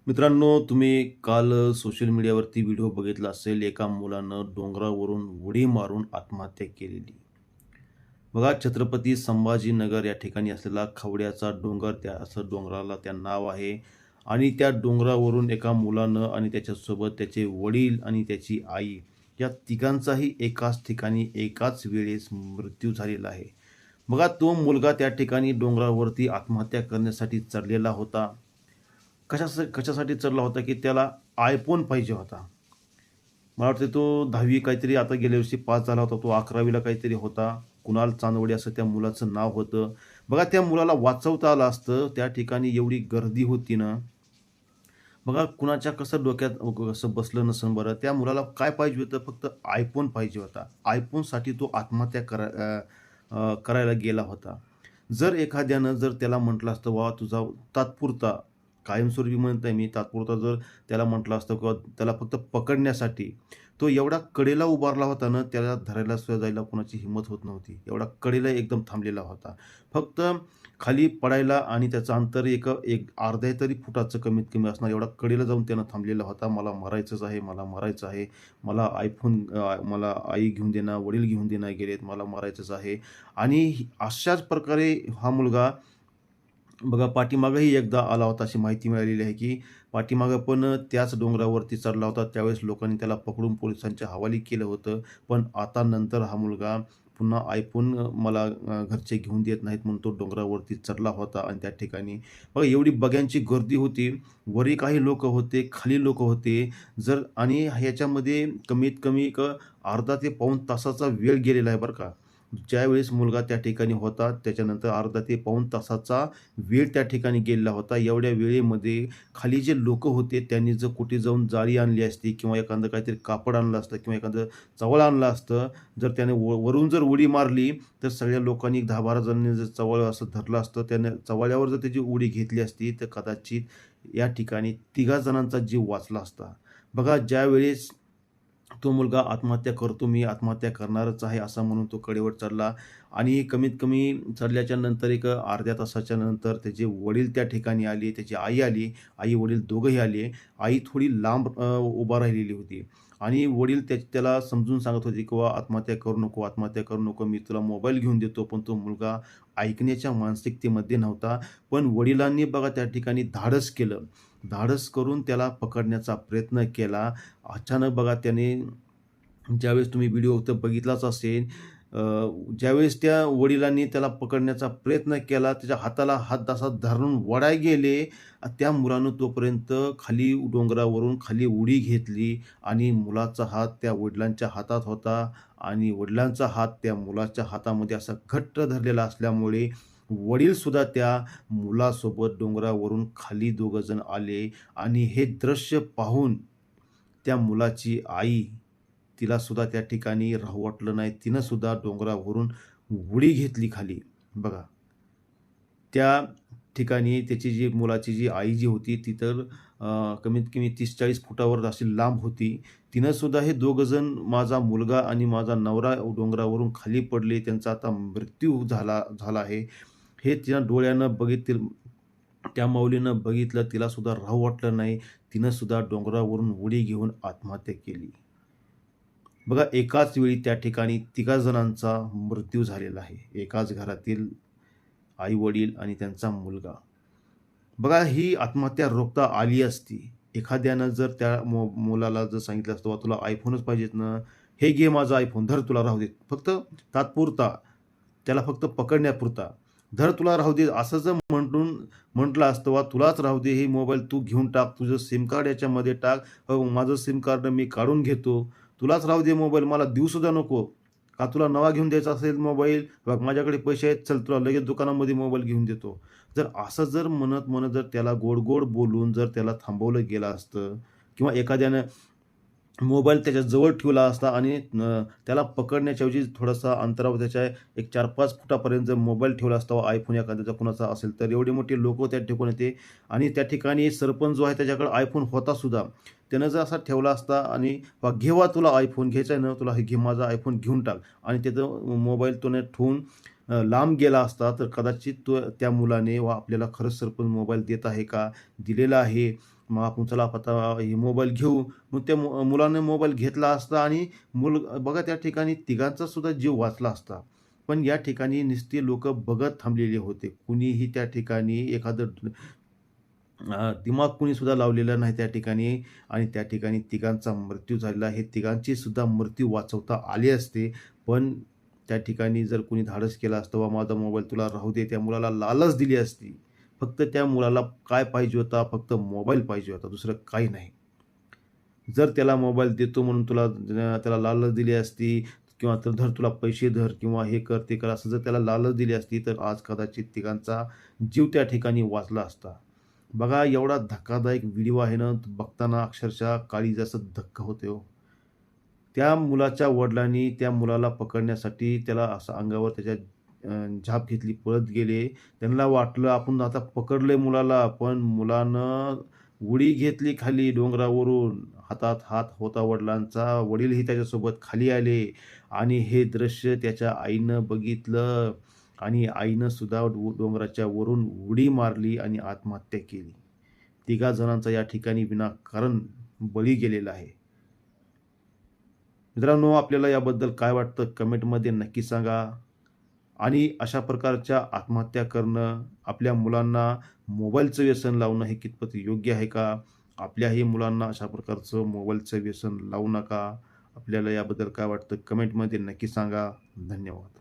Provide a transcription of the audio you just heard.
मित्रांनो, तुम्ही काल सोशल मीडियावरती व्हिडिओ बघितला असेल, एका मुलानं डोंगरावरून उडी मारून आत्महत्या केलेली. बघा, छत्रपती संभाजीनगर या ठिकाणी असलेला खवड्याचा डोंगर, त्या असं डोंगराला त्या नाव आहे. आणि त्या डोंगरावरून एका मुलानं आणि त्याच्यासोबत त्याचे वडील आणि त्याची आई या तिघांचाही एकाच ठिकाणी एकाच वेळेस मृत्यू झालेला आहे. बघा, तो मुलगा त्या ठिकाणी डोंगरावरती आत्महत्या करण्यासाठी चढलेला होता. कशासाठी चढला होता, की त्याला iPhone पाहिजे होता. मला वाटतं तो 10वी काहीतरी आता गेल्या वर्षी पास झाला होता. तो 11वीला काहीतरी होता. कुणाल चांदवडे असं त्या मुलाचं नाव होतं. बघा, त्या मुलाला वाचवता आलं असतं. त्या ठिकाणी एवढी गर्दी होती ना. बघा, कुणाच्या कसं डोक्यात कसं बसलं नसेल बरं. त्या मुलाला काय पाहिजे होतं? फक्त iPhone पाहिजे होता. iPhoneसाठी तो आत्महत्या करायला गेला होता. जर एखाद्यानं जर त्याला म्हटलं असतं, "बाबा, तुझा तात्पुरता, कायमस्वरूपी म्हणत नाही मी, तात्पुरता जर त्याला म्हटलं असतं किंवा त्याला फक्त पकडण्यासाठी, तो एवढा कडेला उभारला होता ना, त्याला धरायला सुद्धा जायला कोणाची हिंमत होत नव्हती. एवढा कडेला एकदम थांबलेला होता. फक्त खाली पडायला आणि त्याचं अंतर एक एक अर्ध्या तरी फुटाचं कमीत कमी असणार एवढा कडेला जाऊन त्यानं थांबलेला होता. मला मरायचंच आहे, मला मरायचं आहे. मला मला आई घेऊन दे वडील घेऊन दे गेलेत. मला मरायचंच आहे. आणि अशाच प्रकारे हा मुलगा बघा, पाठीमागेही एकदा आला होता अशी माहिती मिळालेली आहे, की पाठीमागं पण त्याच डोंगरावरती चढला होता. त्यावेळेस लोकांनी त्याला पकडून पोलिसांच्या हवाली केलं होतं. पण आता नंतर हा मुलगा पुन्हा iPhone मला घरचे घेऊन देत नाहीत म्हणून तो डोंगरावरती चढला होता आणि त्या ठिकाणी बघा एवढी बघ्यांची गर्दी होती. वरी काही लोकं होते, खाली लोकं होते. आणि ह्याच्यामध्ये कमीत कमी एक अर्धा ते पाऊण तासाचा वेळ गेलेला आहे बरं का. ज्यावेळेस मुलगा त्या ठिकाणी होता, त्याच्यानंतर अर्धा ते पाऊण तासाचा वेळ त्या ठिकाणी गेलेला होता. एवढ्या वेळेमध्ये खाली जे लोकं होते, त्यांनी जर कुठे जाऊन जाळी आणली असती किंवा एखादं काहीतरी कापड आणलं असतं किंवा एखादं चवळ आणलं असतं. जर त्याने वरून जर उडी मारली, तर सगळ्या लोकांनी 10-12 जणांनी जर चवळ असं धरलं असतं, त्याने चवळ्यावर जर त्याची उडी घेतली असती, तर कदाचित या ठिकाणी तिघा जणांचा जीव वाचला असता. बघा, ज्यावेळेस तो मुलगा आत्महत्या करतो, मी आत्महत्या करणारच आहे, असं म्हणून तो कडेवर चढला आणि कमीत कमी चढल्याच्या नंतर एक अर्ध्या तासाच्या नंतर त्याचे वडील त्या ठिकाणी आले, त्याची आई आली. आई-वडील दोघंही आले. आई थोडी लांब उभा राहिलेली होती आणि वडील त्याला समजून सांगत होते, की आत्महत्या करू नको, आत्महत्या करू नको. मी तुला मोबाईल घेऊन देतो." पण तो मुलगा ऐकण्याच्या मानसिकतेमध्ये नव्हता. पण वडिलांनी बघा त्या ठिकाणी धाडस केलं. धाडस करून त्याला पकडण्याचा प्रयत्न केला. अचानक बघा त्याने ज्यावेळेस तुम्ही व्हिडिओ तर बघितलाच असेल, अ, ज्यावेळेस त्या वडिलांनी त्याला पकडण्याचा प्रयत्न केला, त्याच्या हाताला हात असा धरून वडाय गेले. त्या मुलानं तोपर्यंत खाली डोंगरावरून खाली उडी घेतली आणि मुलाचा हात त्या वडिलांच्या हातात होता आणि वडिलांचा हात त्या मुलाच्या हातामध्ये असा घट्ट धरलेला असल्यामुळे वडीलसुद्धा त्या मुलासोबत डोंगरावरून खाली दोघं जण आले आणि हे दृश्य पाहून त्या मुलाची आई, तिला सुद्धा त्या ठिकाणी राहू वाटलं नाही. तिनं सुद्धा डोंगरावरून उडी घेतली खाली. बघा, त्या ठिकाणी त्याची जी मुलाची जी आई जी होती ती तर कमीत कमी 30-40 फुटावर अशी लांब होती. तिनं सुद्धा हे दोघं जण माझा मुलगा आणि माझा नवरा डोंगरावरून खाली पडले. त्यांचा आता मृत्यू झाला झाला आहे. हे तिनं डोळ्यानं त्या माऊलीनं बघितलं. तिला सुद्धा राहू वाटलं नाही. तिनं सुद्धा डोंगरावरून उडी घेऊन आत्महत्या केली. बघा, एकाच वेळी त्या ठिकाणी तिघा जणांचा मृत्यू झालेला आहे. एकाच घरातील आई-वडील आणि त्यांचा मुलगा. बघा, ही आत्महत्या रोखता आली असती. एखाद्यानं जर त्या मुलाला जर सांगितलं असतं, "बाबा तुला iPhoneच पाहिजेत ना? हे घे माझा iPhone, धर तुला राहू दे. फक्त तात्पुरता, त्याला फक्त पकडण्यापुरता. धर तुला राहू दे." असं जर म्हटलं असतं, "वा तुलाच राहू दे, हे मोबाईल तू घेऊन टाक. तुझं सिम कार्ड याच्यामध्ये टाक. माझं सिम कार्ड मी काढून घेतो. तुलाच राहू दे मोबाईल, मला देऊ सुद्धा नको. का तुला नवा घेऊन द्यायचा असेल मोबाईल? बघ माझ्याकडे पैसे आहेत, चल तुला लगेच दुकानामध्ये मोबाईल घेऊन देतो." जर असं जर म्हणत जर त्याला गोड-गोड बोलून जर त्याला थांबवलं गेलं असतं किंवा एखाद्यानं मोबाईल त्याच्या जवळ ठेवला असता आणि त्याला पकडण्याच्या ऐवजी थोडासा अंतरावर त्याच्या एक 4-5 फुटापर्यंत जर मोबाईल ठेवला असता, iPhone एखाद्याचा कुणाचा असेल तर एवढे मोठे लोकं त्या ठिकाणी होते आणि त्या ठिकाणी सरपंच जो आहे त्याच्याकडे iPhone होता सुद्धा. त्यानं जर असा ठेवला असता आणि "घे तुला iPhone घ्यायचा आहे ना, तुला हे घे माझा iPhone घेऊन टाक." आणि त्याचा मोबाईल त्याने ठेवून लांब गेला असता, तर कदाचित त्या मुलाने आपल्याला खरंच सरपंच मोबाईल देत आहे का? दिलेला आहे. मग आपण चला आता हे मोबाईल घेऊ. मग त्या मुलाने मोबाईल घेतला असता आणि बघा त्या ठिकाणी तिघांचा सुद्धा जीव वाचला असता. पण या ठिकाणी नुसते लोकं बघत थांबलेले होते. कुणीही त्या ठिकाणी एखादं दिमाग कुणी सुद्धा लावलेला नाही त्या ठिकाणी आणि त्या ठिकाणी तिघांचा मृत्यू झालेला. हे तिघांचे सुद्धा मृत्यू वाचवता आले असते. पण त्या ठिकाणी जर कोणी धाडस केलं असतं, "बाबा माझा मोबाईल तुला राहू दे." त्या मुलाला लालच दिली असती. फक्त त्या मुलाला काय पाहिजे होता? फक्त मोबाईल पाहिजे होता, दुसरं काही नाही. जर त्याला मोबाईल देतो म्हणून त्याला लालच दिली असती किंवा तर धर तुला पैसे धर किंवा हे कर, ते कर, असं जर त्याला लालच दिली असती, तर आज कदाचित तिघांचा जीव त्या ठिकाणी वाचला असता. बघा एवढा धक्कादायक व्हिडिओ आहे ना, तो बघताना अक्षरशः काळीजाचं धक्का होते हो. त्या मुलाच्या वडिलांनी त्या मुलाला पकडण्यासाठी त्याला असं अंगावर त्याच्या झाप घेतली, पळत गेले. त्यांना वाटलं आपण आता पकडलंय मुलाला, पण मुलानं उडी घेतली खाली डोंगरावरून. हातात हात होता वडिलांचा. वडीलही त्याच्यासोबत खाली आले आणि हे दृश्य त्याच्या आईनं बघितलं आणि आईनं सुद्धा डोंगराच्या वरून उडी मारली आणि आत्महत्या केली. तिघा जणांचा या ठिकाणी विनाकारण बळी गेलेला आहे. मित्रांनो, आपल्याला याबद्दल काय वाटतं कमेंटमध्ये नक्की सांगा. आणि अशा प्रकारच्या आत्महत्या करणं, आपल्या मुलांना मोबाईलचं व्यसन लावणं हे कितपत योग्य आहे का? आपल्याही मुलांना अशा प्रकारचं मोबाईलचं व्यसन लावू नका. आपल्याला याबद्दल काय वाटतं कमेंटमध्ये नक्की सांगा. धन्यवाद.